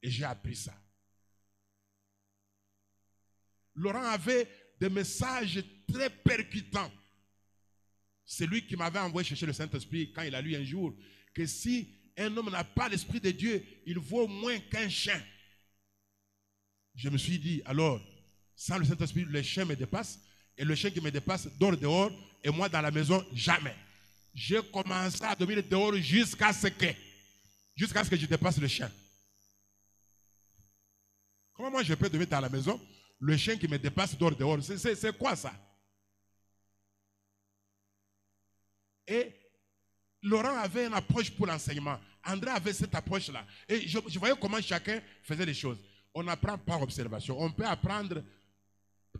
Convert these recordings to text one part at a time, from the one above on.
Et j'ai appris ça. Laurent avait des messages très percutants. C'est lui qui m'avait envoyé chercher le Saint-Esprit quand il a lu un jour que si un homme n'a pas l'Esprit de Dieu, il vaut moins qu'un chien. Je me suis dit, alors, sans le Saint-Esprit, le chien me dépasse, et le chien qui me dépasse dort dehors, et moi dans la maison, jamais. J'ai commencé à dormir dehors jusqu'à ce que je dépasse le chien. Comment moi je peux dormir dans la maison, le chien qui me dépasse dort dehors? C'est quoi ça? Et Laurent avait une approche pour l'enseignement. André avait cette approche-là. Et je voyais comment chacun faisait les choses. On n'apprend pas par observation. On peut apprendre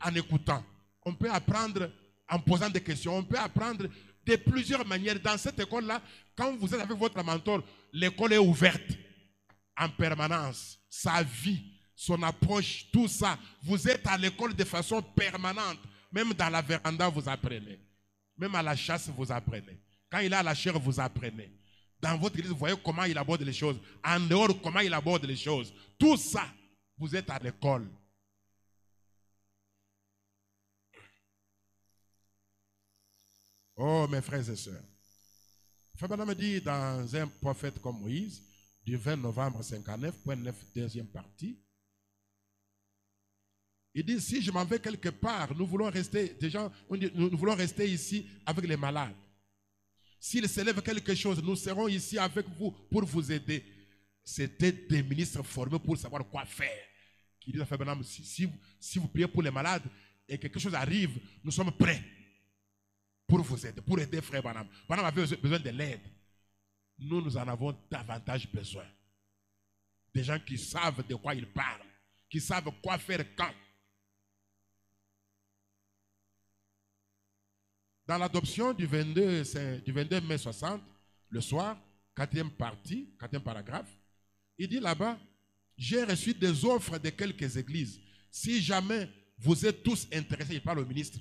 en écoutant. On peut apprendre en posant des questions. On peut apprendre de plusieurs manières. Dans cette école-là, quand vous êtes avec votre mentor, l'école est ouverte en permanence. Sa vie, son approche, tout ça. Vous êtes à l'école de façon permanente. Même dans la véranda, vous apprenez. Même à la chasse, vous apprenez. Quand il est à la chaire, vous apprenez. Dans votre église, vous voyez comment il aborde les choses. En dehors, comment il aborde les choses. Tout ça, vous êtes à l'école. Oh, mes frères et sœurs. Fabana me dit dans un prophète comme Moïse, du 20 novembre 59.9, deuxième partie, il dit, si je m'en vais quelque part, nous voulons rester ici avec les malades. S'il s'élève quelque chose, nous serons ici avec vous pour vous aider. C'était des ministres formés pour savoir quoi faire. Qui dit à Frère Branham, si vous priez pour les malades et quelque chose arrive, nous sommes prêts pour vous aider, pour aider Frère Branham. Branham avait besoin de l'aide. Nous en avons davantage besoin. Des gens qui savent de quoi ils parlent, qui savent quoi faire quand. Dans l'adoption du 22 mai 60, le soir, quatrième paragraphe, il dit là-bas, j'ai reçu des offres de quelques églises. Si jamais vous êtes tous intéressés, il parle au ministre,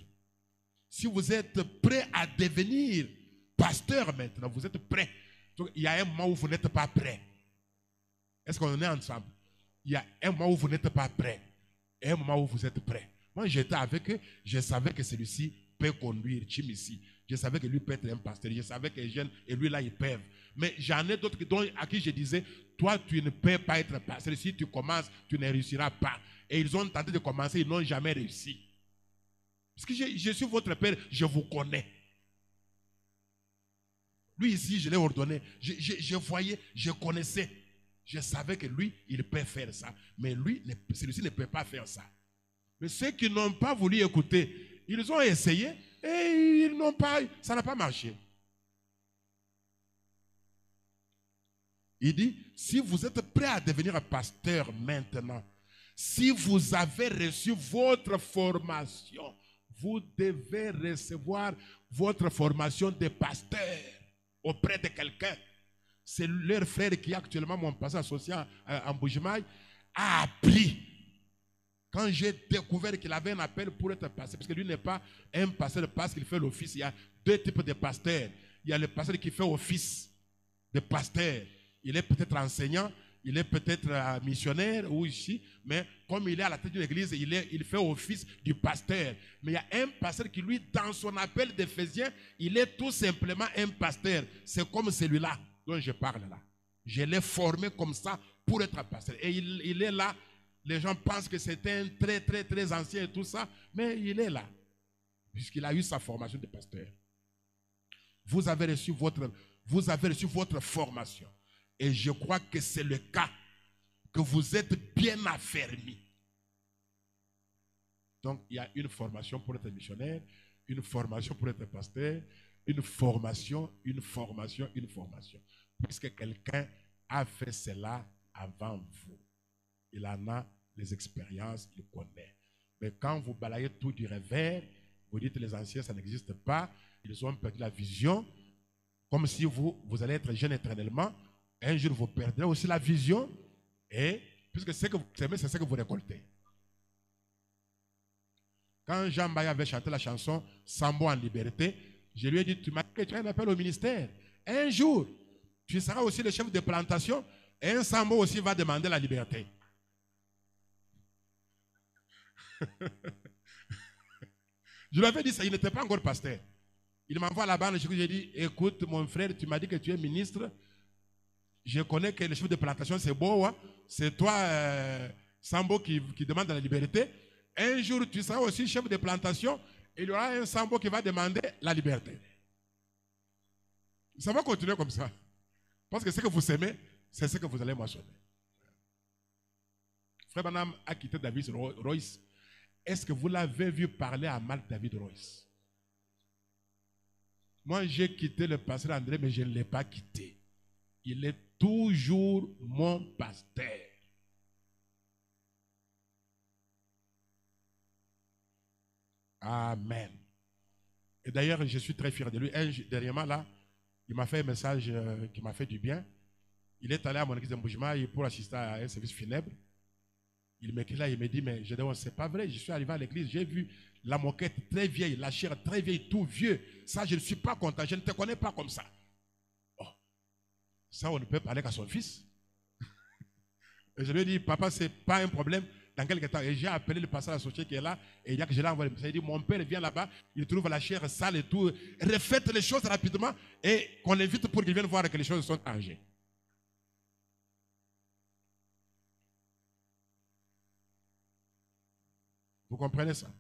si vous êtes prêts à devenir pasteur maintenant, vous êtes prêts. Donc, il y a un moment où vous n'êtes pas prêts. Est-ce qu'on est ensemble? Il y a un moment où vous n'êtes pas prêts et un moment où vous êtes prêts. Moi, j'étais avec eux, je savais que celui-ci peut conduire Jim ici. Je savais que lui peut être un pasteur. Je savais que Eugène et lui là, ils peuvent. Mais j'en ai d'autres à qui je disais, toi, tu ne peux pas être pasteur. Si tu commences, tu ne réussiras pas. Et ils ont tenté de commencer, ils n'ont jamais réussi. Parce que je suis votre père, je vous connais. Lui ici, je l'ai ordonné. Je voyais, je connaissais. Je savais que lui, il peut faire ça. Mais lui, celui-ci ne peut pas faire ça. Mais ceux qui n'ont pas voulu écouter, ils ont essayé et ils n'ont pas, ça n'a pas marché. Il dit, si vous êtes prêt à devenir un pasteur maintenant, si vous avez reçu votre formation, vous devez recevoir votre formation de pasteur auprès de quelqu'un. C'est leur frère qui actuellement, mon pasteur associé en Bujimaï, a appris. Quand j'ai découvert qu'il avait un appel pour être pasteur, parce que lui n'est pas un pasteur parce qu'il fait l'office. Il y a deux types de pasteurs. Il y a le pasteur qui fait office de pasteur. Il est peut-être enseignant, il est peut-être missionnaire ou ici, mais comme il est à la tête d'une église, il fait office du pasteur. Mais il y a un pasteur qui, lui, dans son appel d'Éphésiens, il est tout simplement un pasteur. C'est comme celui-là dont je parle là. Je l'ai formé comme ça pour être pasteur. Et il est là. Les gens pensent que c'est un très, très, très ancien et tout ça, mais il est là, puisqu'il a eu sa formation de pasteur. Vous avez reçu votre formation. Et je crois que c'est le cas, que vous êtes bien affermis. Donc, il y a une formation pour être missionnaire, une formation pour être pasteur, une formation. Puisque quelqu'un a fait cela avant vous. Il en a les expériences, il connaît. Mais quand vous balayez tout du revers, vous dites les anciens, ça n'existe pas, ils ont perdu la vision, comme si vous allez être jeune éternellement, un jour vous perdrez aussi la vision, et puisque c'est que vous aimez, c'est ce que vous récoltez. Quand Jean Baye avait chanté la chanson Sambo en liberté, je lui ai dit, tu m'as dit que tu as un appel au ministère. Un jour, tu seras aussi le chef de plantation, et un Sambo aussi va demander la liberté. Je lui avais dit ça, il n'était pas encore pasteur. Il m'envoie là-bas, j'ai dit, écoute mon frère, tu m'as dit que tu es ministre. Je connais que le chef de plantation, c'est beau, hein? C'est toi, Sambo, qui demande la liberté. Un jour, tu seras aussi chef de plantation, et il y aura un Sambo qui va demander la liberté. Ça va continuer comme ça. Parce que ce que vous aimez, c'est ce que vous allez moissonner. Frère Branham a quitté David Royce. Est-ce que vous l'avez vu parler à mal David Royce? Moi, j'ai quitté le pasteur André, mais je ne l'ai pas quitté. Il est toujours mon pasteur. Amen. Et d'ailleurs, je suis très fier de lui. Dernièrement, là, il m'a fait un message qui m'a fait du bien. Il est allé à mon église de Mboujima pour assister à un service funèbre. Il m'écrit là, il me dit, mais je dis, oh, c'est pas vrai, je suis arrivé à l'église, j'ai vu la moquette très vieille, la chair très vieille, tout vieux. Ça, je ne suis pas content, je ne te connais pas comme ça. Oh, ça, on ne peut parler qu'à son fils. Et je lui ai dit, papa, ce n'est pas un problème. Dans quelques temps, et j'ai appelé le pasteur associé qui est là, et il y a que je l'ai envoyé. Il dit, mon père vient là-bas, il trouve la chair sale et tout. Refaites les choses rapidement et qu'on l'invite pour qu'il vienne voir que les choses sont changées. Vous comprenez ça?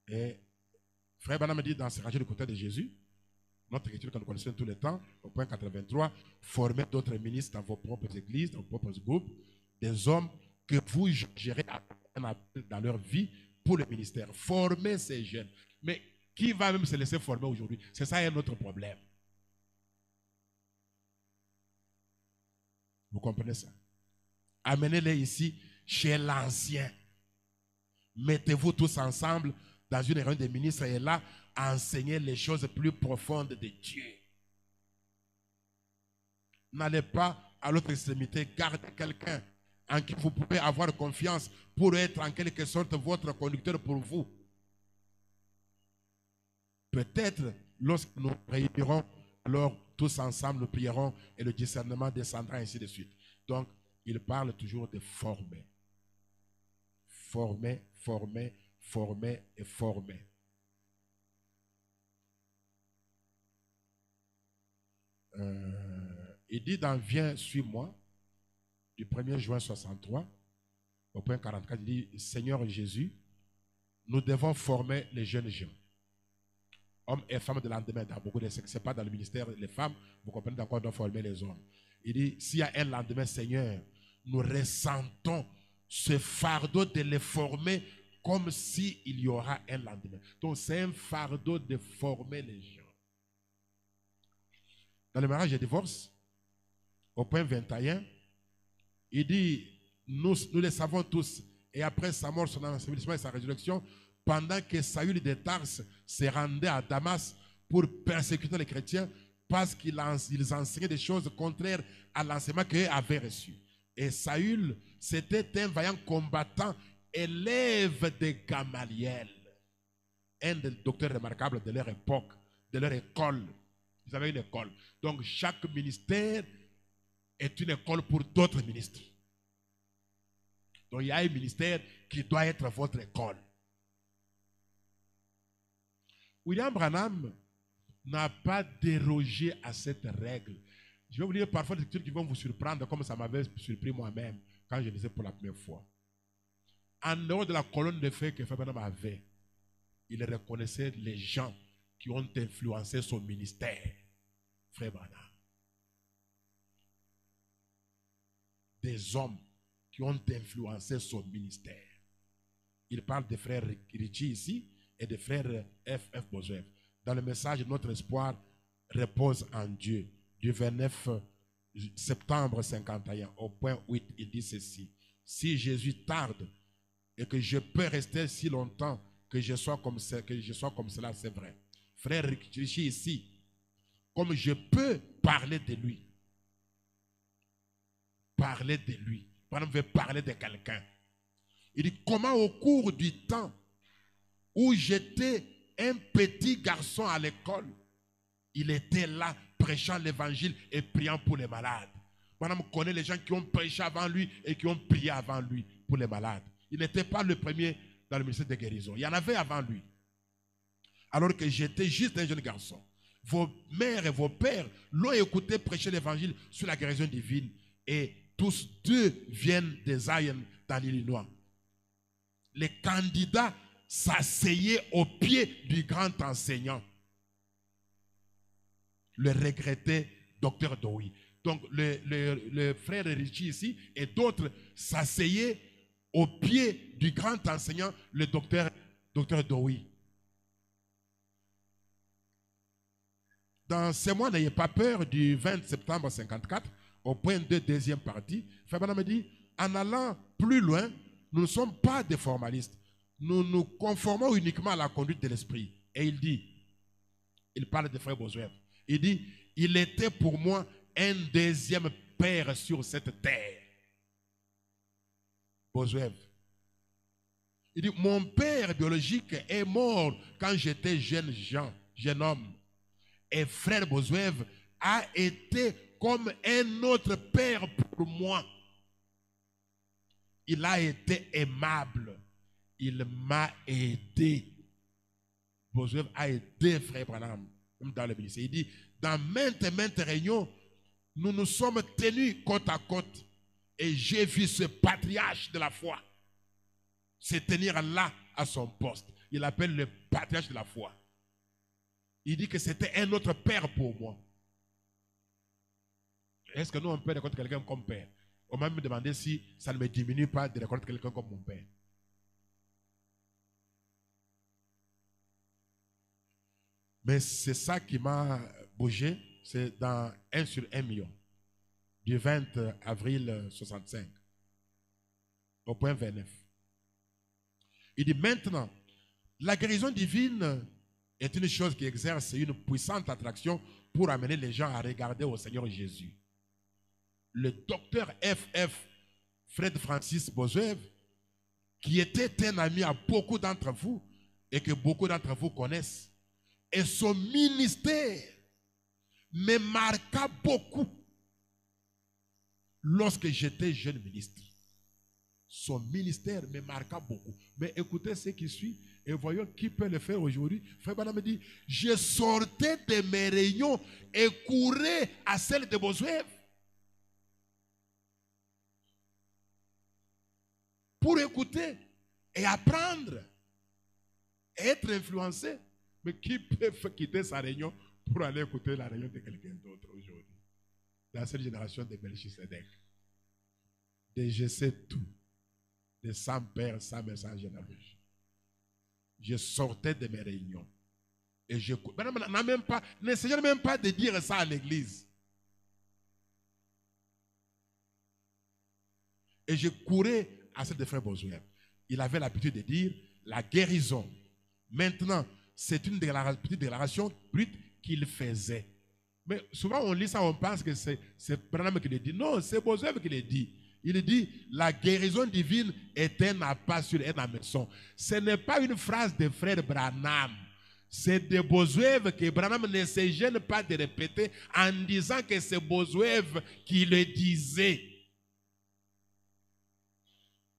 Et Frère Branham me dit dans ce rangé du côté de Jésus, notre écriture que nous connaissons tout le temps, au point 83, formez d'autres ministres dans vos propres églises, dans vos propres groupes, des hommes que vous gérez dans leur vie pour le ministère. Formez ces jeunes. Mais qui va même se laisser former aujourd'hui? C'est ça un autre problème. Vous comprenez ça? Amenez-les ici chez l'ancien. Mettez-vous tous ensemble dans une réunion des ministres et là, enseignez les choses plus profondes de Dieu. N'allez pas à l'autre extrémité, gardez quelqu'un en qui vous pouvez avoir confiance pour être en quelque sorte votre conducteur pour vous. Peut-être lorsque nous réunirons, alors tous ensemble nous prierons et le discernement descendra ainsi de suite. Donc, il parle toujours de former. Former, former, former et former. Il dit dans Viens, suis-moi, du 1er juin 63, au point 44, il dit, Seigneur Jésus, nous devons former les jeunes gens. Hommes et femmes de lendemain, dans beaucoup de secteurs, ce n'est pas dans le ministère, les femmes, vous comprenez d'accord, on doit former les hommes. Il dit, s'il y a un lendemain, Seigneur, nous ressentons ce fardeau de les former comme s'il y aura un lendemain. Donc c'est un fardeau de former les gens. Dans le mariage et divorce, au point 21, il dit, nous le savons tous, et après sa mort, son ensevelissement et sa résurrection, pendant que Saül de Tarse se rendait à Damas pour persécuter les chrétiens, parce qu'ils enseignaient des choses contraires à l'enseignement qu'eux avaient reçu. Et Saül, c'était un vaillant combattant, élève de Gamaliel, un des docteurs remarquables de leur époque, de leur école. Ils avaient une école. Donc chaque ministère est une école pour d'autres ministres. Donc il y a un ministère qui doit être votre école. William Branham n'a pas dérogé à cette règle. Je vais vous dire parfois des lectures qui vont vous surprendre, comme ça m'avait surpris moi-même quand je lisais pour la première fois. En dehors de la colonne de feu que Frère Branham avait, il reconnaissait les gens qui ont influencé son ministère. Frère Branham. Des hommes qui ont influencé son ministère. Il parle des frères Richie ici et des frères F.F. Boswell. Dans le message, notre espoir repose en Dieu. Du 29 septembre 51, au point 8, il dit ceci. Si Jésus tarde et que je peux rester si longtemps que je sois comme cela, c'est vrai. Frère Richie ici, comme je peux parler de lui. Parler de lui. On veut parler de quelqu'un. Il dit comment au cours du temps où j'étais un petit garçon à l'école, il était là prêchant l'évangile et priant pour les malades. Madame connaît les gens qui ont prêché avant lui et qui ont prié avant lui pour les malades. Il n'était pas le premier dans le ministère de guérison. Il y en avait avant lui. Alors que j'étais juste un jeune garçon. Vos mères et vos pères l'ont écouté prêcher l'évangile sur la guérison divine. Et tous deux viennent des Zion dans l'Illinois. Les candidats s'asseyaient au pied du grand enseignant, le regretté docteur Dowie. Donc le frère Richie ici et d'autres s'asseyaient au pied du grand enseignant, le docteur Dowie. Dans ces mois, n'ayez pas peur du 20 septembre 54, au point 2, deuxième partie, Frère Branham me dit, en allant plus loin, nous ne sommes pas des formalistes. Nous nous conformons uniquement à la conduite de l'esprit. Et il dit, il parle de Frère Bossuet, il dit, il était pour moi un deuxième père sur cette terre. Bossuet. Il dit, mon père biologique est mort quand j'étais jeune homme. Et Frère Bossuet a été comme un autre père pour moi. Il a été aimable. Il m'a aidé. Bossuet a aidé Frère Branham dans le ministère. Il dit, dans maintes réunions, nous nous sommes tenus côte à côte. Et j'ai vu ce patriarche de la foi se tenir là à son poste. Il appelle le patriarche de la foi. Il dit que c'était un autre père pour moi. Est-ce que nous, on peut reconnaître quelqu'un comme père? On m'a même demandé si ça ne me diminue pas de reconnaître quelqu'un comme mon père. Mais c'est ça qui m'a bougé. C'est dans 1 sur 1 million. Du 20 avril 65. Au point 29. Il dit maintenant, la guérison divine est une chose qui exerce une puissante attraction pour amener les gens à regarder au Seigneur Jésus. Le docteur F.F. Fred Francis Bossuet, qui était un ami à beaucoup d'entre vous et que beaucoup d'entre vous connaissent, et son ministère me marqua beaucoup lorsque j'étais jeune ministre. Son ministère me marqua beaucoup. Mais écoutez ce qui suit et voyons qui peut le faire aujourd'hui. Frère Branham me dit, je sortais de mes réunions et courais à celle de Bossuet pour écouter et apprendre et être influencé. Mais qui peut quitter sa réunion pour aller écouter la réunion de quelqu'un d'autre aujourd'hui? Dans cette génération de Melchisedec, de je sais tout, de sans père, sans message de la bouche. Je sortais de mes réunions. Et je n'essayez même pas de dire ça à l'église. Et je courais à celle de Frère Bossuet. Il avait l'habitude de dire la guérison. Maintenant, c'est une petite déclaration brute qu'il faisait. Mais souvent on lit ça, on pense que c'est Branham qui le dit. Non, c'est Bossuet qui le dit. Il dit, la guérison divine est un appât sur un hameçon. Ce n'est pas une phrase de Frère Branham. C'est de Bossuet que Branham ne se gêne pas de répéter en disant que c'est Bossuet qui le disait.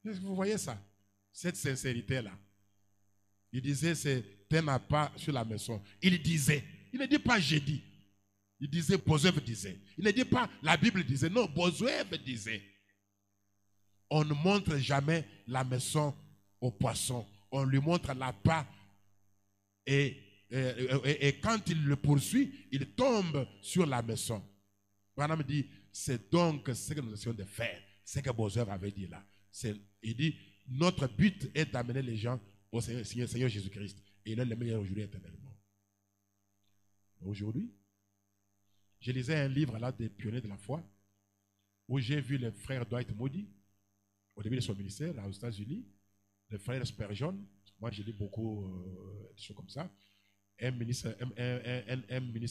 Est-ce que vous voyez ça? Cette sincérité-là. Il disait, c'est un appât sur la maison. Il disait. Il ne dit pas j'ai dit. Il disait, Bossuet disait. Il ne dit pas la Bible disait. Non, Bossuet disait. On ne montre jamais la maison au poisson. On lui montre l'appât. Et quand il le poursuit, il tombe sur la maison. Branham dit, c'est donc ce que nous essayons de faire. C'est ce que Bossuet avait dit là. Il dit, notre but est d'amener les gens au Seigneur Jésus-Christ. Et il est le meilleur aujourd'hui éternellement. Aujourd'hui, je lisais un livre là des pionniers de la foi où j'ai vu le frère Dwight Moody au début de son ministère aux États-Unis, le frère Spurgeon, moi j'ai lu beaucoup de choses comme ça, un ministre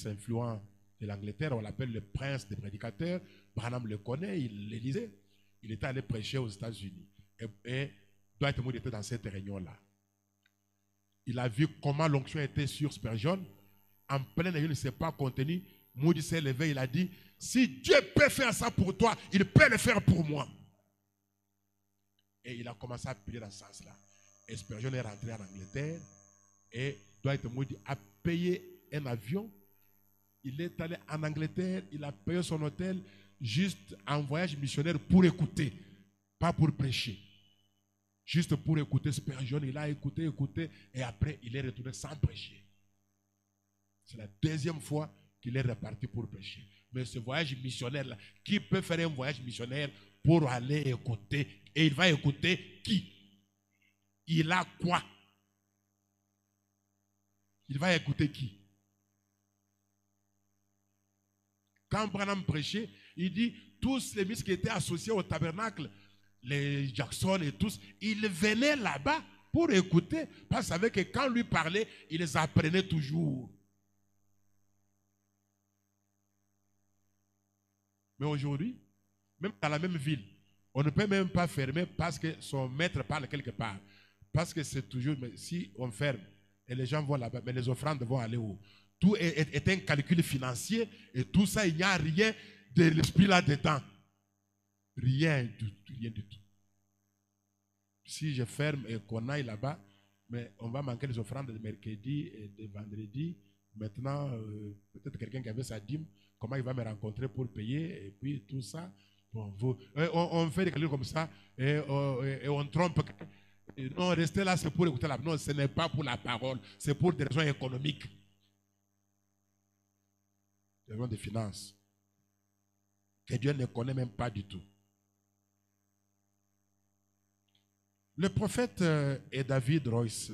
influent de l'Angleterre, on l'appelle le prince des prédicateurs. Branham le connaît, il le lisait. Il était allé prêcher aux États-Unis. Et Dwight Moody était dans cette réunion-là. Il a vu comment l'onction était sur Spurgeon. En pleine réunion, il ne s'est pas contenu. Moody s'est levé, il a dit, si Dieu peut faire ça pour toi, il peut le faire pour moi. Et il a commencé à prier dans ce sens-là. Et Spurgeon est rentré en Angleterre et Dwight Moody a payé un avion. Il est allé en Angleterre, il a payé son hôtel juste en voyage missionnaire pour écouter, pas pour prêcher. Juste pour écouter Spurgeon, il a écouté, et après il est retourné sans prêcher. C'est la deuxième fois qu'il est reparti pour prêcher. Mais ce voyage missionnaire-là, qui peut faire un voyage missionnaire pour aller écouter? Et il va écouter qui? Il a quoi? Il va écouter qui? Quand Branham prêchait, il dit, tous les ministres qui étaient associés au tabernacle, les Jackson et tous, ils venaient là-bas pour écouter, parce qu'ils savaient que quand lui parlait, ils les apprenaient toujours. Mais aujourd'hui, même dans la même ville, on ne peut même pas fermer parce que son maître parle quelque part. Parce que c'est toujours, mais si on ferme et les gens vont là-bas, mais les offrandes vont aller où? Tout est un calcul financier et tout ça, il n'y a rien de l'esprit là-dedans. Rien du tout, rien du tout. Si je ferme et qu'on aille là-bas, mais on va manquer les offrandes de mercredi et de vendredi. Maintenant, peut-être quelqu'un qui avait sa dîme, comment il va me rencontrer pour payer, et puis tout ça. Bon, on fait des calculs comme ça et on trompe. Et non, rester là, c'est pour écouter la parole. Non, ce n'est pas pour la parole, c'est pour des raisons économiques. Des raisons de finances. Que Dieu ne connaît même pas du tout. Le prophète est David Royce,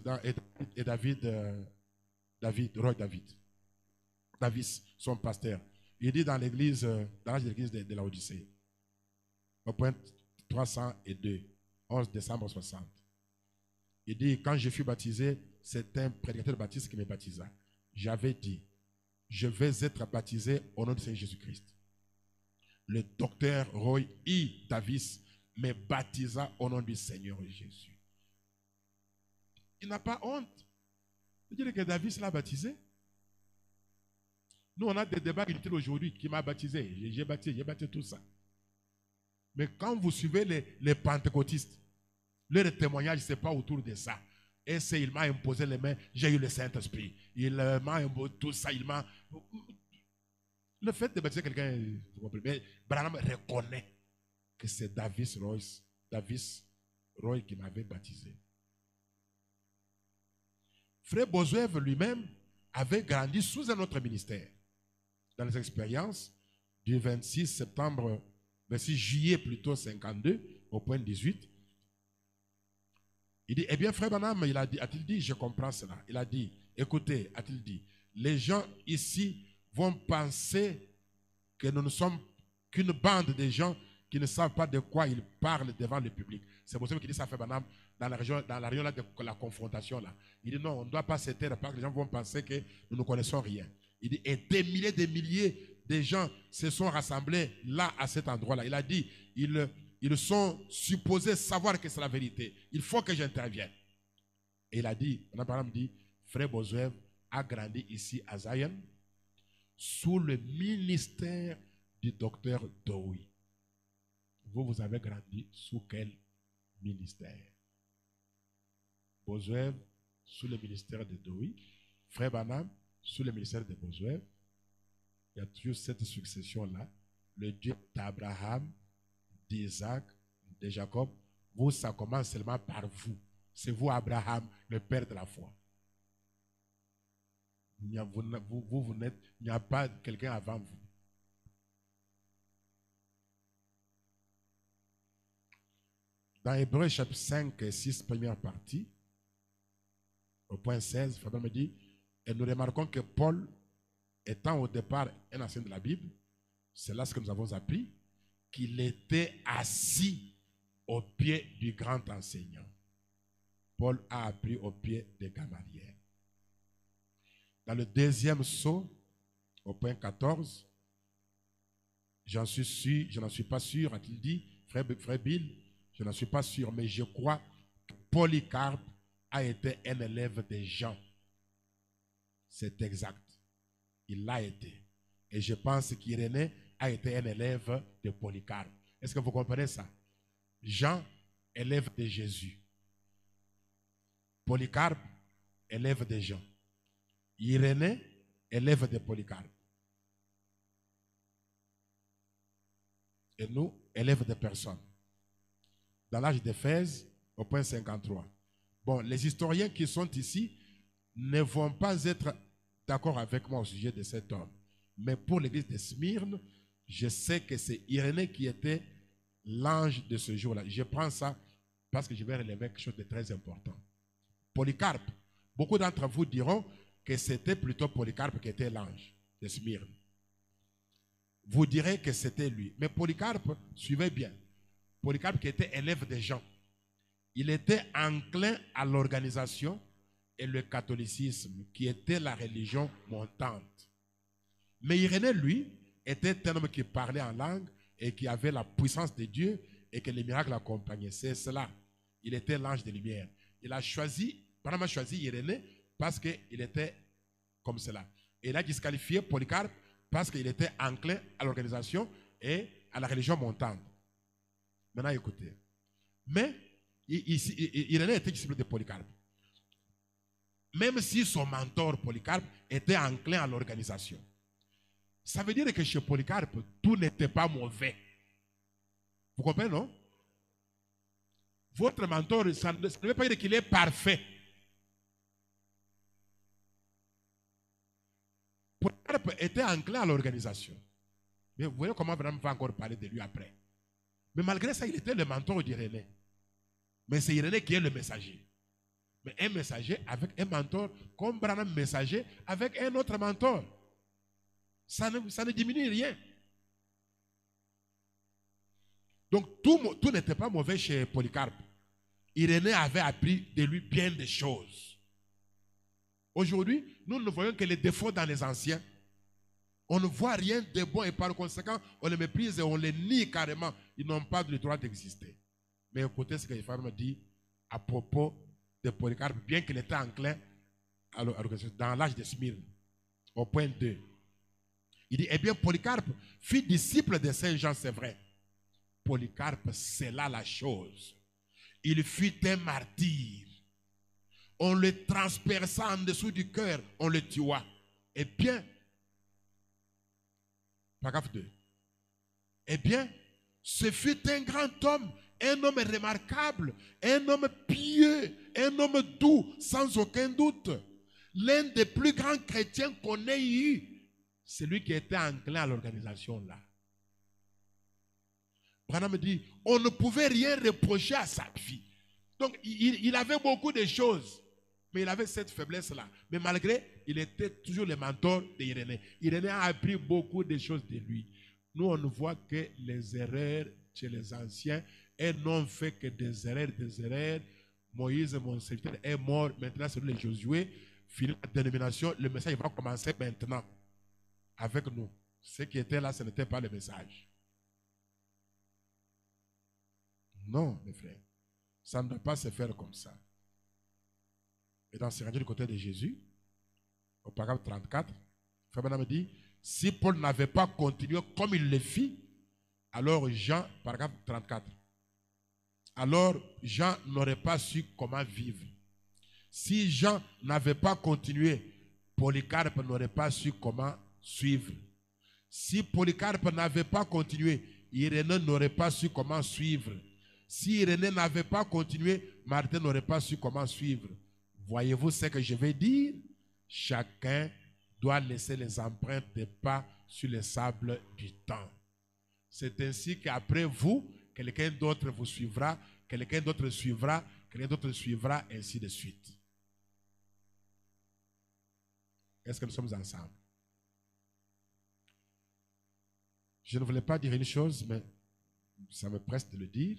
Davis, son pasteur. Il dit dans l'église, dans l'église de la Odyssée, au point 302, 11 décembre 60. Il dit, quand je fus baptisé, c'est un prédicateur baptiste qui me baptisa. J'avais dit, je vais être baptisé au nom du Seigneur Jésus-Christ. Le docteur Roy E. Davis me baptisa au nom du Seigneur Jésus. Il n'a pas honte de dire que Davis l'a baptisé. Nous, on a des débats inutiles aujourd'hui. Qui m'a baptisé? J'ai baptisé tout ça. Mais quand vous suivez les pentecôtistes, leur témoignage, ce n'est pas autour de ça. Et c'est, il m'a imposé les mains, j'ai eu le Saint-Esprit. Il m'a imposé tout ça, il m'a... Le fait de baptiser quelqu'un, vous comprenez, mais Branham reconnaît que c'est Davis Roy qui m'avait baptisé. Frère Bossuet lui-même avait grandi sous un autre ministère. Dans les expériences du 26 juillet plutôt 52, au point 18, il dit, eh bien frère Branham, a-t-il dit, je comprends cela. Il a dit, écoutez, a-t-il dit, les gens ici vont penser que nous ne sommes qu'une bande de gens qui ne savent pas de quoi ils parlent devant le public. C'est pour ça qu'il dit ça, frère Branham, dans la région là de la confrontation là. Il dit non, on ne doit pas se taire parce que les gens vont penser que nous ne connaissons rien. Il dit, et des milliers de gens se sont rassemblés là à cet endroit-là. Il a dit, ils sont supposés savoir que c'est la vérité. Il faut que j'intervienne. Et il a dit, par exemple, dit, frère Bossuet a grandi ici à Zion sous le ministère du docteur Dowie. Vous avez grandi sous quel ministère? Bossuet sous le ministère de Dowie. Frère Branham sous le ministère de Bossuet. Il y a toujours cette succession-là. Le Dieu d'Abraham, d'Isaac, de Jacob. Vous, ça commence seulement par vous. C'est vous, Abraham, le père de la foi. Il n'y a pas quelqu'un avant vous. Dans Hébreux chapitre 5 et 6, première partie, au point 16, Fabien me dit, et nous remarquons que Paul, étant au départ un enseignant de la Bible, c'est là ce que nous avons appris, qu'il était assis au pied du grand enseignant. Paul a appris au pied de Gamaliel. Dans le deuxième sceau, au point 14, je n'en suis pas sûr, a-t-il dit, frère Bill, je n'en suis pas sûr, mais je crois que Polycarpe a été un élève de Jean. C'est exact. Il l'a été. Et je pense qu'Irénée a été un élève de Polycarpe. Est-ce que vous comprenez ça? Jean élève de Jésus. Polycarpe, élève de Jean. Irénée, élève de Polycarpe. Et nous, élèves de personnes. Dans l'âge d'Éphèse, au point 53. Bon, les historiens qui sont ici ne vont pas être d'accord avec moi au sujet de cet homme. Mais pour l'église de Smyrne, je sais que c'est Irénée qui était l'ange de ce jour-là. Je prends ça parce que je vais relever quelque chose de très important. Polycarpe, beaucoup d'entre vous diront que c'était plutôt Polycarpe qui était l'ange de Smyrne. Vous direz que c'était lui. Mais Polycarpe, suivez bien. Polycarpe qui était élève de Jean. Il était enclin à l'organisation et le catholicisme, qui était la religion montante. Mais Irénée, lui, était un homme qui parlait en langue et qui avait la puissance de Dieu et que les miracles l'accompagnaient. C'est cela. Il était l'ange de lumière. Il a choisi, Abraham a choisi Irénée parce qu'il était comme cela. Et il a disqualifié Polycarpe parce qu'il était enclin à l'organisation et à la religion montante. Maintenant, écoutez. Mais Irénée était disciple de Polycarpe. Même si son mentor Polycarpe était enclin à l'organisation. Ça veut dire que chez Polycarpe, tout n'était pas mauvais. Vous comprenez, non? Votre mentor, ça ne veut pas dire qu'il est parfait. Polycarpe était enclin à l'organisation. Mais vous voyez comment vraiment va encore parler de lui après. Mais malgré ça, il était le mentor d'Irénée. Mais c'est Irénée qui est le messager. Mais un messager avec un mentor, comme Branham messager avec un autre mentor. Ça ne diminue rien. Donc tout n'était pas mauvais chez Polycarpe. Irénée avait appris de lui bien des choses. Aujourd'hui, nous ne voyons que les défauts dans les anciens. On ne voit rien de bon et par conséquent, on les méprise et on les nie carrément. Ils n'ont pas le droit d'exister. Mais écoutez ce que les femmes disent à propos de Polycarpe, bien qu'il était enclin à l'organisation, dans l'âge de Smyrne, au point 2. Il dit, eh bien, Polycarpe fut disciple de Saint Jean, c'est vrai. Polycarpe, c'est là la chose. Il fut un martyr. On le transperça en dessous du cœur, on le tua. Eh bien, paragraphe 2. Eh bien, ce fut un grand homme, un homme remarquable, un homme pieux, un homme doux, sans aucun doute. L'un des plus grands chrétiens qu'on ait eu. C'est lui qui était enclin à l'organisation là. Branham dit, on ne pouvait rien reprocher à sa vie. Donc, il avait beaucoup de choses. Mais il avait cette faiblesse-là. Mais malgré, il était toujours le mentor d'Irénée. Irénée a appris beaucoup de choses de lui. Nous, on ne voit que les erreurs chez les anciens. Et n'ont fait que des erreurs. Moïse, mon serviteur, est mort. Maintenant, c'est lui, Josué. Fini la dénomination. Le message va commencer maintenant. Avec nous. Ce qui était là, ce n'était pas le message. Non, mes frères. Ça ne doit pas se faire comme ça. Et dans ce rendu du côté de Jésus, au paragraphe 34, Frère Branham dit, si Paul n'avait pas continué comme il le fit, alors Jean, paragraphe 34, alors Jean n'aurait pas su comment vivre. Si Jean n'avait pas continué, Polycarpe n'aurait pas su comment suivre. Si Polycarpe n'avait pas continué, Irénée n'aurait pas su comment suivre. Si Irénée n'avait pas continué, Martin n'aurait pas su comment suivre. Voyez-vous ce que je vais dire? Chacun doit laisser les empreintes des pas sur le sable du temps. C'est ainsi qu'après vous, quelqu'un d'autre vous suivra, quelqu'un d'autre suivra, ainsi de suite. Est-ce que nous sommes ensemble? Je ne voulais pas dire une chose, mais ça me presse de le dire.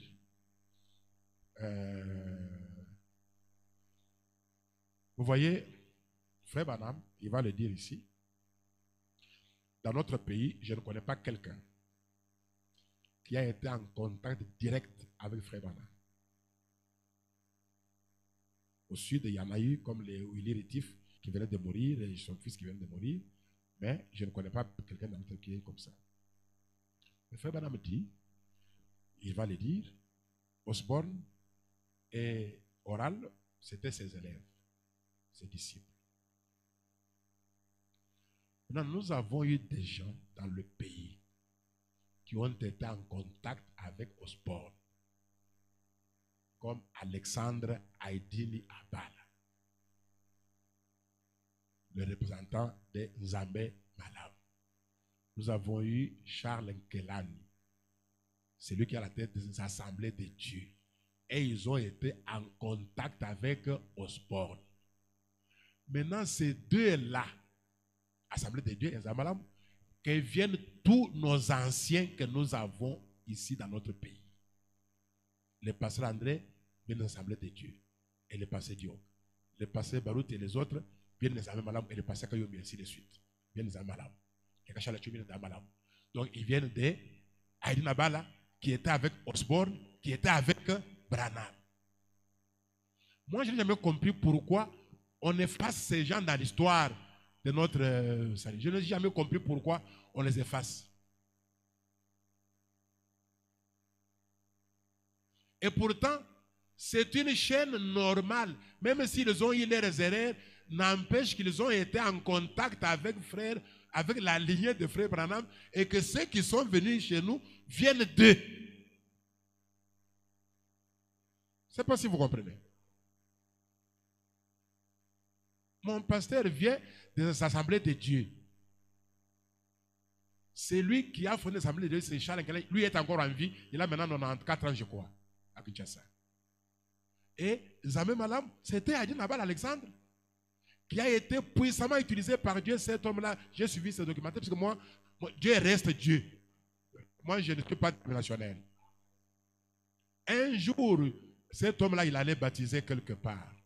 Vous voyez, Frère Branham, il va le dire ici. Dans notre pays, je ne connais pas quelqu'un qui a été en contact direct avec Frère Branham. Au sud, il y en a eu comme les Willy Rétif qui venaient de mourir et son fils qui vient de mourir. Mais je ne connais pas quelqu'un dans notre qui est comme ça. Le Frère Branham dit, il va le dire, Osborne Et oral, c'était ses élèves, ses disciples. Maintenant, nous avons eu des gens dans le pays qui ont été en contact avec Osborne, comme Alexandre Aïdini Abala, le représentant de Nzambe Malawi. Nous avons eu Charles Nkelani, celui qui est à la tête des assemblées de Dieu. Et ils ont été en contact avec Osborne. Maintenant, ces deux-là, Assemblée de Dieu et Nzambe Malawi, que viennent tous nos anciens que nous avons ici dans notre pays. Le pasteur André vient de l'Assemblée de Dieu et le pasteur Diop. Le pasteur Barout et les autres viennent de Nzambe Malawi et le pasteur Kayomi, ainsi de suite. Viennent de Nzambe Malawi. Donc ils viennent de Aïdini Abala qui était avec Osborne, qui était avec Branham. Moi, je n'ai jamais compris pourquoi on efface ces gens dans l'histoire de notre salut. Je n'ai jamais compris pourquoi on les efface. Et pourtant, c'est une chaîne normale. Même s'ils ont eu leurs erreurs, n'empêche qu'ils ont été en contact avec frères, avec la lignée de frère Branham, et que ceux qui sont venus chez nous viennent d'eux. Je ne sais pas si vous comprenez. Mon pasteur vient des assemblées de Dieu. C'est lui qui a fondé l'assemblée de Dieu, c'est Charles Nkelani. Lui est encore en vie. Il a maintenant 94 ans, je crois, à Kinshasa. Et Nzambe Malawi, c'était Aïdini Abala Alexandre, qui a été puissamment utilisé par Dieu, cet homme-là. J'ai suivi ce documentaire, parce que moi, Dieu reste Dieu. Moi, je ne suis pas national. Un jour, cet homme-là, il allait baptiser quelque part.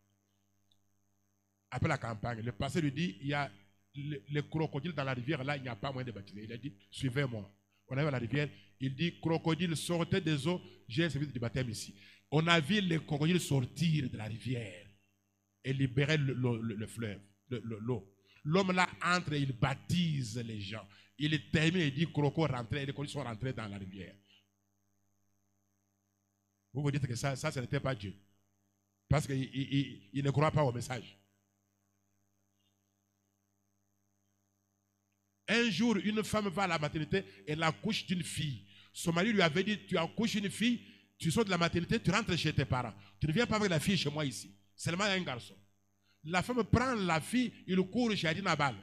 Après la campagne, le pasteur lui dit, il y a les crocodiles dans la rivière, là, il n'y a pas moyen de baptiser. Il a dit, suivez-moi. On arrive à la rivière, il dit, crocodile, sortez des eaux, j'ai un service de baptême ici. On a vu les crocodiles sortir de la rivière et libérer le fleuve, l'eau. L'homme là entre et il baptise les gens. Il termine et il dit, croco, rentrez, et les crocodiles sont rentrés dans la rivière. Vous vous dites que ça ce n'était pas Dieu. Parce qu'il ne croit pas au message. Un jour, une femme va à la maternité et elle accouche d'une fille. Son mari lui avait dit, tu accouches une fille, tu sors de la maternité, tu rentres chez tes parents. Tu ne viens pas avec la fille chez moi ici. Seulement un garçon. La femme prend la fille, il court chez Aïdini Abala.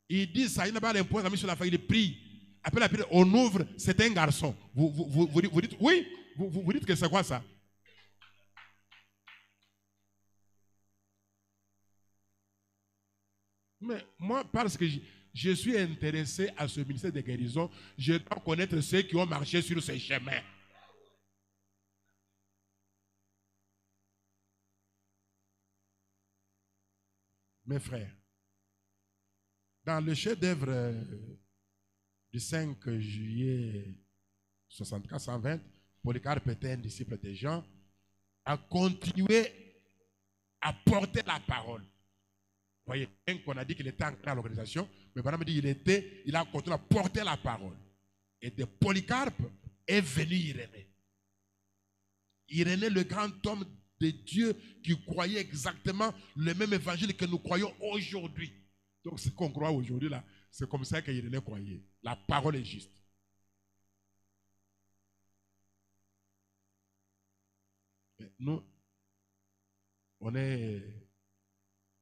Il dit, ça, Aïdini Abala impose la main sur la fille, il prie. Après la prière, on ouvre, c'est un garçon. Vous dites, oui, vous dites que c'est quoi ça? Mais moi, parce que je suis intéressé à ce ministère de guérison, je dois connaître ceux qui ont marché sur ce chemin. Mes frères, dans le chef-d'œuvre du 5 juillet 64-120, Polycarpe était un disciple de Jean, a continué à porter la parole. Vous voyez, qu'on a dit qu'il était entré à l'organisation, mais Branham dit il a continué à porter la parole. Et de Polycarpe est venu Irénée. Irénée, le grand homme de Dieu qui croyait exactement le même évangile que nous croyons aujourd'hui. Donc ce qu'on croit aujourd'hui là, c'est comme ça qu'Irénée croyait. La parole est juste. Mais nous, on est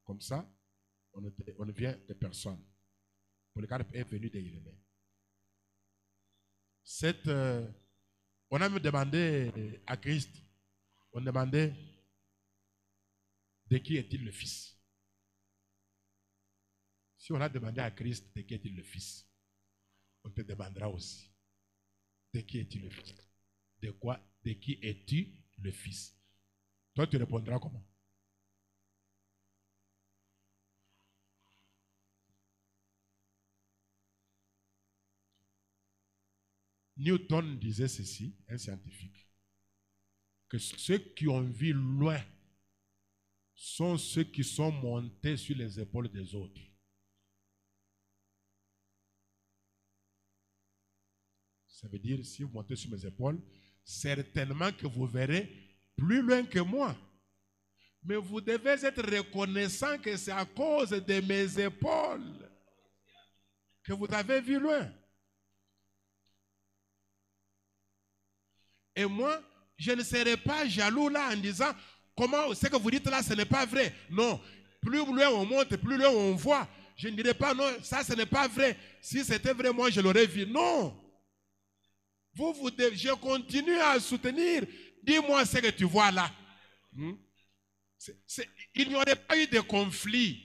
comme ça. On vient de personnes. Polycarpe est venu d'Irénée. On a même demandé à Christ, on demandait de qui est-il le Fils. Si on a demandé à Christ de qui est-il le Fils, on te demandera aussi de qui est-il le Fils. De quoi? De qui es-tu le Fils? Toi, tu répondras comment? Newton disait ceci, un scientifique, que ceux qui ont vu loin sont ceux qui sont montés sur les épaules des autres. Ça veut dire, si vous montez sur mes épaules, certainement que vous verrez plus loin que moi. Mais vous devez être reconnaissant que c'est à cause de mes épaules que vous avez vu loin. Et moi, je ne serai pas jaloux là en disant, comment ce que vous dites là, ce n'est pas vrai. Non, plus loin on monte, plus loin on voit. Je ne dirai pas, non, ça ce n'est pas vrai. Si c'était vrai, moi je l'aurais vu. Non. Je continue à soutenir. Dis-moi ce que tu vois là. Il n'y aurait pas eu de conflit.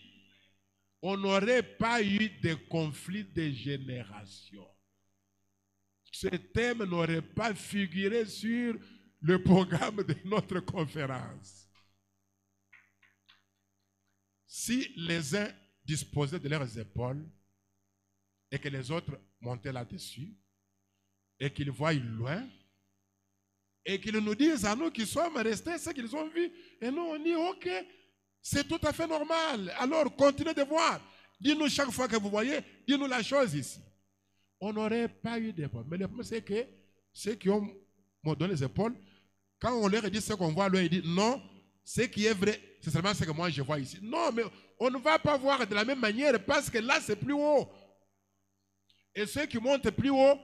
On n'aurait pas eu de conflit de génération. Ce thème n'aurait pas figuré sur le programme de notre conférence. Si les uns disposaient de leurs épaules et que les autres montaient là-dessus et qu'ils voient loin et qu'ils nous disent à nous qui sommes restés ce qu'ils ont vu et nous on dit ok, c'est tout à fait normal. Alors continuez de voir. Dis-nous chaque fois que vous voyez, dis-nous la chose ici. On n'aurait pas eu d'épaules. Mais le problème, c'est que ceux qui m'ont donné les épaules, quand on leur dit ce qu'on voit, leur dit non, ce qui est vrai, c'est seulement ce que moi je vois ici. Non, mais on ne va pas voir de la même manière parce que là, c'est plus haut. Et ceux qui montent plus haut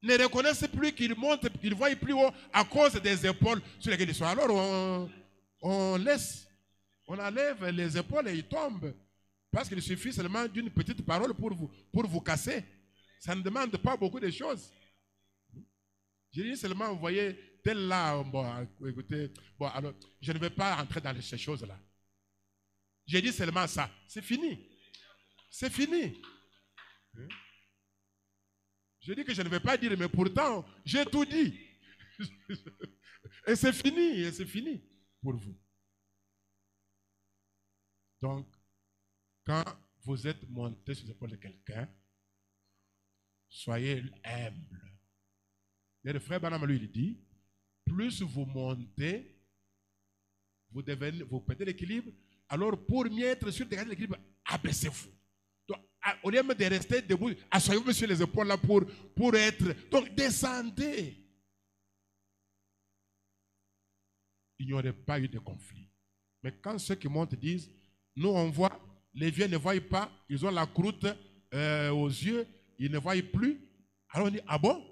ne reconnaissent plus qu'ils montent, qu'ils voient plus haut à cause des épaules sur lesquelles ils sont. Alors, on laisse, on enlève les épaules et ils tombent. Parce qu'il suffit seulement d'une petite parole pour vous casser. Ça ne demande pas beaucoup de choses. Je dis seulement, vous voyez, tel là, bon, écoutez, bon, alors, je ne vais pas entrer dans ces choses-là. J'ai dit seulement ça. C'est fini. C'est fini. Je dis que je ne vais pas dire, mais pourtant, j'ai tout dit. Et c'est fini pour vous. Donc, quand vous êtes monté sur l'épaule de quelqu'un, soyez humble. Et le frère Branham lui il dit, plus vous montez, vous perdez l'équilibre, alors pour mieux être sûr de garder l'équilibre, abaissez-vous. Donc, au lieu de rester debout, asseyez-vous sur les épaules là pour être. Donc descendez. Il n'y aurait pas eu de conflit. Mais quand ceux qui montent disent, nous on voit, les vieux ne voient pas, ils ont la croûte aux yeux, ils ne voient plus. Alors on dit, ah bon?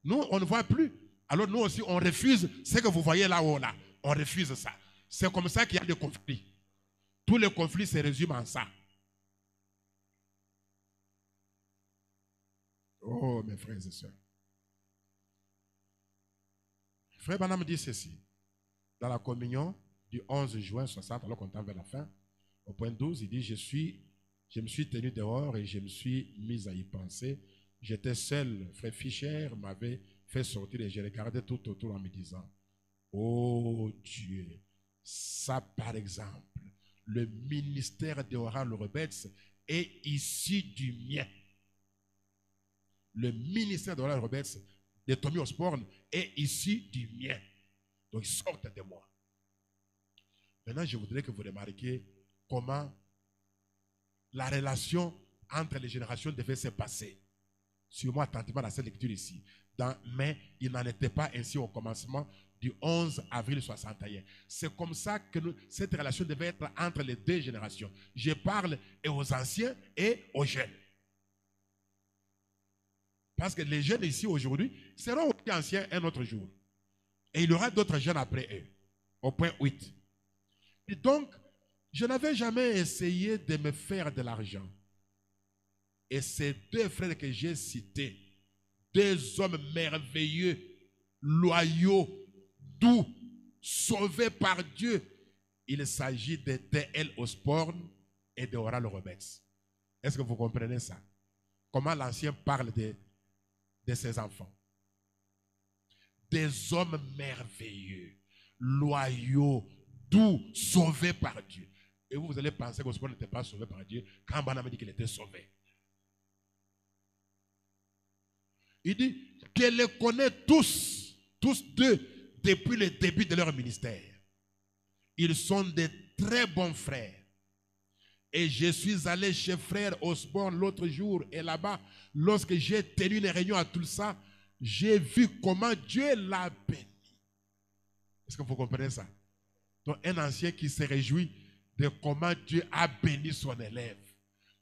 Nous, on ne voit plus. Alors nous aussi, on refuse ce que vous voyez là-haut, là. On refuse ça. C'est comme ça qu'il y a des conflits. Tous les conflits se résument en ça. Oh, mes frères et sœurs. Frère Branham dit ceci. Dans la communion du 11 juin 60, alors qu'on tend vers la fin, au point 12, il dit, je me suis tenu dehors et je me suis mis à y penser. J'étais seul, frère Fischer m'avait fait sortir et je regardais tout autour en me disant, oh Dieu, ça par exemple, le ministère de Oral Roberts est issu du mien. Le ministère de Oral Roberts, de Tommy Osborne, est issu du mien. Donc ils sortent de moi. Maintenant, je voudrais que vous remarquiez comment la relation entre les générations devait se passer. Suivez-moi attentivement dans cette lecture ici. Mais il n'en était pas ainsi au commencement du 11 avril 61. C'est comme ça que cette relation devait être entre les deux générations. Je parle et aux anciens et aux jeunes. Parce que les jeunes ici aujourd'hui seront aussi anciens un autre jour. Et il y aura d'autres jeunes après eux. Au point 8. Et donc, je n'avais jamais essayé de me faire de l'argent. Et ces deux frères que j'ai cités, deux hommes merveilleux, loyaux, doux, sauvés par Dieu, il s'agit de T.L. Osborne et de Oral Roberts. Est-ce que vous comprenez ça? Comment l'ancien parle de ses enfants? Des hommes merveilleux, loyaux, doux, sauvés par Dieu. Et vous allez penser qu'Osborne n'était pas sauvé par Dieu quand Branham dit qu'il était sauvé. Il dit qu'elle les connaît tous deux, depuis le début de leur ministère. Ils sont de très bons frères. Et je suis allé chez frère Osborne l'autre jour, et là-bas, lorsque j'ai tenu une réunion à Tulsa, j'ai vu comment Dieu l'a béni. Est-ce que vous comprenez ça? Donc un ancien qui se réjouit de comment Dieu a béni son élève.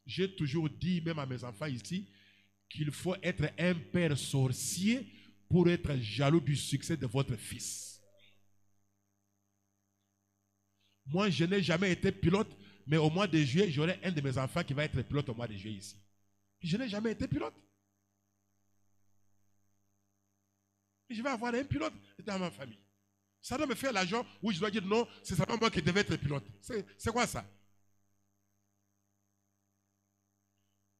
J'ai toujours dit, même à mes enfants ici, qu'il faut être un père sorcier pour être jaloux du succès de votre fils. Moi, je n'ai jamais été pilote, mais au mois de juillet, j'aurai un de mes enfants qui va être pilote au mois de juillet ici. Je n'ai jamais été pilote. Je vais avoir un pilote dans ma famille. Ça doit me faire l'argent où je dois dire non, c'est seulement moi qui devais être pilote. C'est quoi ça?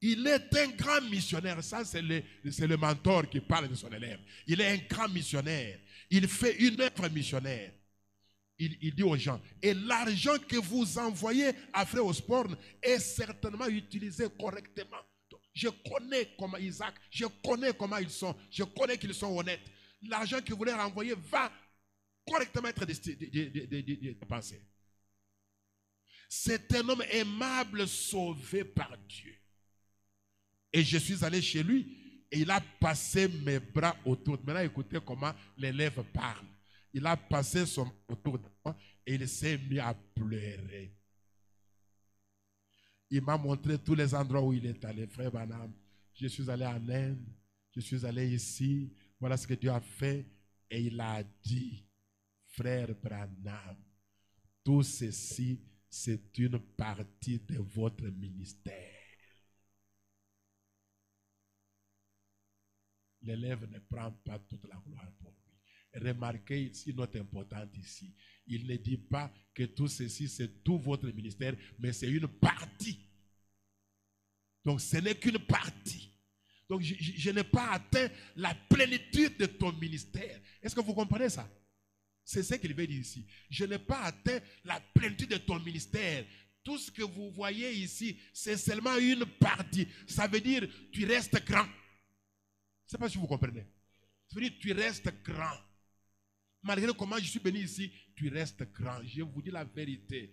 Il est un grand missionnaire. Ça, c'est le mentor qui parle de son élève. Il est un grand missionnaire. Il fait une œuvre missionnaire. Il dit aux gens, et l'argent que vous envoyez à Frère Osborne est certainement utilisé correctement. Donc, je connais comment Isaac, je connais comment ils sont, je connais qu'ils sont honnêtes. L'argent que vous leur envoyez va correctement être dépensé. C'est un homme aimable sauvé par Dieu. Et je suis allé chez lui et il a passé mes bras autour. Maintenant, écoutez comment l'élève parle. Il a passé son bras autour de moi et il s'est mis à pleurer. Il m'a montré tous les endroits où il est allé. Frère Branham, je suis allé en Inde, je suis allé ici. Voilà ce que Dieu a fait. Et il a dit, frère Branham, tout ceci, c'est une partie de votre ministère. L'élève ne prend pas toute la gloire pour lui. Remarquez ici une note importante ici. Il ne dit pas que tout ceci, c'est tout votre ministère, mais c'est une partie. Donc ce n'est qu'une partie. Donc je n'ai pas atteint la plénitude de ton ministère. Est-ce que vous comprenez ça? C'est ce qu'il veut dire ici. Je n'ai pas atteint la plénitude de ton ministère. Tout ce que vous voyez ici, c'est seulement une partie. Ça veut dire tu restes grand. Je ne sais pas si vous comprenez. Ça veut dire tu restes grand. Malgré comment je suis béni ici, tu restes grand. Je vous dis la vérité.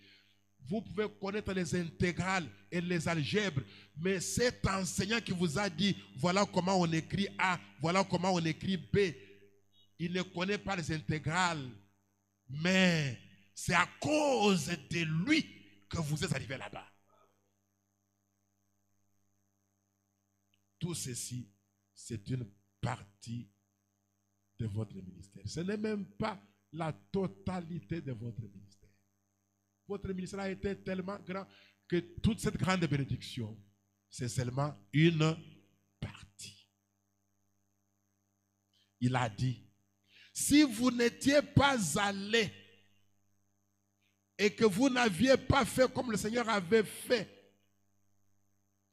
Vous pouvez connaître les intégrales et les algèbres, mais cet enseignant qui vous a dit, voilà comment on écrit A, voilà comment on écrit B, il ne connaît pas les intégrales, mais c'est à cause de lui que vous êtes arrivé là-bas. Tout ceci, c'est une partie de votre ministère. Ce n'est même pas la totalité de votre ministère. Votre ministère a été tellement grand que toute cette grande bénédiction, c'est seulement une partie. Il a dit, si vous n'étiez pas allé et que vous n'aviez pas fait comme le Seigneur avait fait,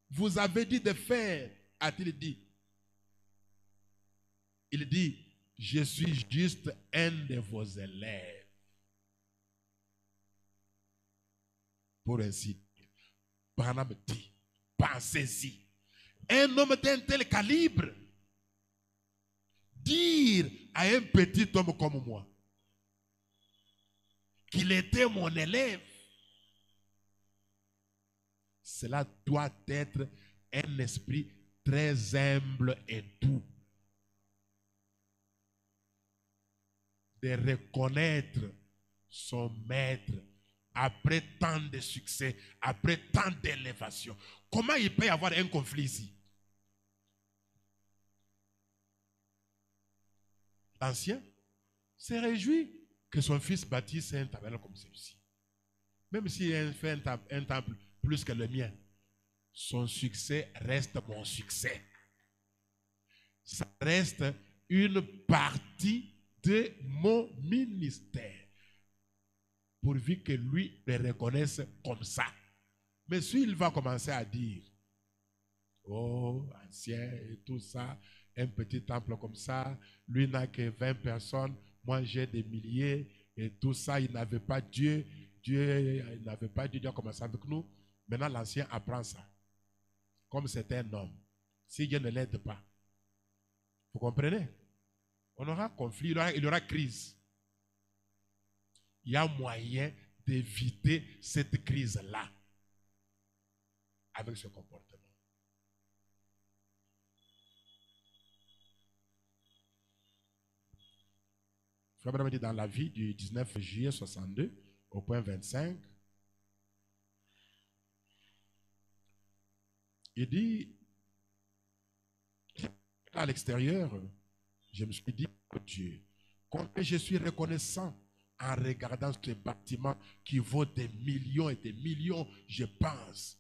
vous avez dit de faire, a-t-il dit. Il dit, je suis juste un de vos élèves. Pour ainsi dire, Branham dit, pensez-y. Un homme d'un tel calibre, dire à un petit homme comme moi qu'il était mon élève, cela doit être un esprit très humble et doux. De reconnaître son maître après tant de succès, après tant d'élévation. Comment il peut y avoir un conflit ici? L'ancien se réjouit que son fils bâtisse un tabernacle comme celui-ci. Même s'il fait un temple plus que le mien, son succès reste mon succès. Ça reste une partie de mon ministère. Pourvu que lui le reconnaisse comme ça. Mais s'il va commencer à dire, oh, ancien et tout ça, un petit temple comme ça, lui n'a que 20 personnes, moi j'ai des milliers et tout ça, il n'avait pas Dieu, il n'avait pas Dieu, Dieu a commencé avec nous. Maintenant l'ancien apprend ça. Comme c'est un homme, si Dieu ne l'aide pas, vous comprenez? On aura conflit, il y aura crise. Il y a moyen d'éviter cette crise-là avec ce comportement. Frère Branham dit dans la vie du 19 juillet 62, au point 25, il dit, à l'extérieur, je me suis dit, oh Dieu, combien je suis reconnaissant en regardant ce bâtiment qui vaut des millions et des millions, je pense,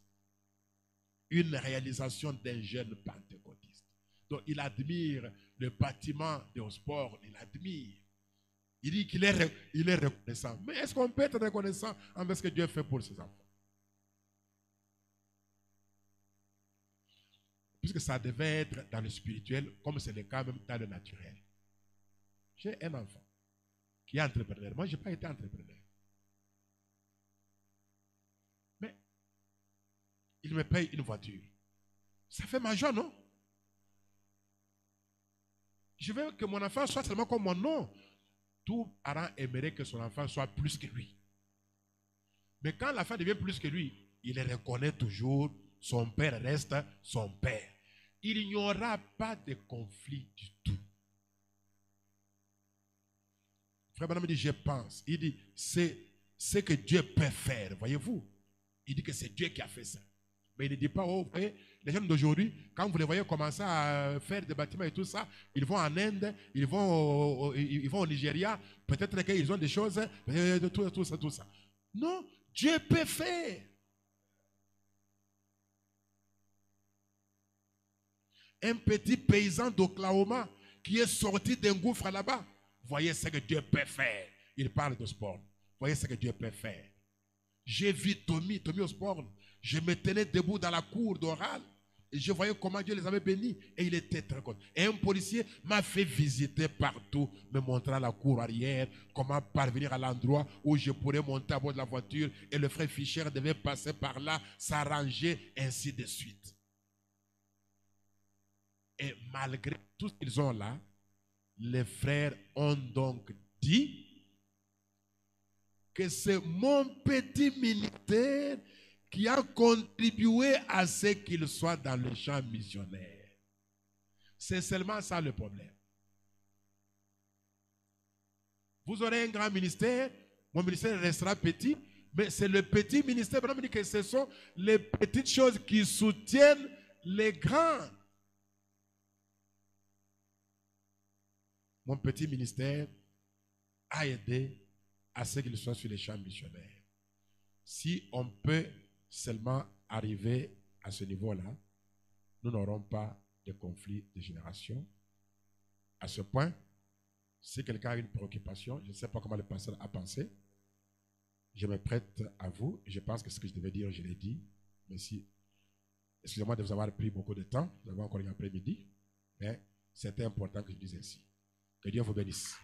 une réalisation d'un jeune pentecôtiste. Donc il admire le bâtiment de Osborne, il admire. Il dit qu'il est, il est reconnaissant. Mais est-ce qu'on peut être reconnaissant envers ce que Dieu fait pour ses enfants? Puisque ça devait être dans le spirituel, comme c'est le cas même dans le naturel. J'ai un enfant qui est entrepreneur. Moi, je n'ai pas été entrepreneur. Mais il me paye une voiture. Ça fait ma joie, non? Je veux que mon enfant soit seulement comme mon nom. Tout parent aimerait que son enfant soit plus que lui. Mais quand l'enfant devient plus que lui, il reconnaît toujours, son père reste son père. Il n'y aura pas de conflit du tout. Frère Branham dit, je pense. Il dit, c'est ce que Dieu peut faire, voyez-vous. Il dit que c'est Dieu qui a fait ça. Mais il ne dit pas, oh, vous voyez, les jeunes d'aujourd'hui, quand vous les voyez commencer à faire des bâtiments et tout ça, ils vont en Inde, ils vont au Nigeria, peut-être qu'ils ont des choses, tout ça. Non, Dieu peut faire. Un petit paysan d'Oklahoma qui est sorti d'un gouffre là-bas, voyez ce que Dieu peut faire. Il parle de sport. Voyez ce que Dieu peut faire. J'ai vu Tommy Osborne. Je me tenais debout dans la cour d'Oral. Et je voyais comment Dieu les avait bénis. Et il était très content. Et un policier m'a fait visiter partout, me montrant la cour arrière, comment parvenir à l'endroit où je pourrais monter à bord de la voiture. Et le frère Fischer devait passer par là, s'arranger, ainsi de suite. Et malgré tout ce qu'ils ont là, les frères ont donc dit que c'est mon petit ministère qui a contribué à ce qu'il soit dans le champ missionnaire. C'est seulement ça le problème. Vous aurez un grand ministère, mon ministère restera petit, mais c'est le petit ministère, on dit que ce sont les petites choses qui soutiennent les grands. Mon petit ministère a aidé à ce qu'il soit sur les champs missionnaires. Si on peut seulement arriver à ce niveau-là, nous n'aurons pas de conflit de génération. À ce point, si quelqu'un a une préoccupation, je ne sais pas comment le pasteur a pensé, je me prête à vous. Je pense que ce que je devais dire, je l'ai dit. Mais si, excusez-moi de vous avoir pris beaucoup de temps, nous avons encore une après-midi, mais c'était important que je dise ainsi. Que Dieu vous bénisse.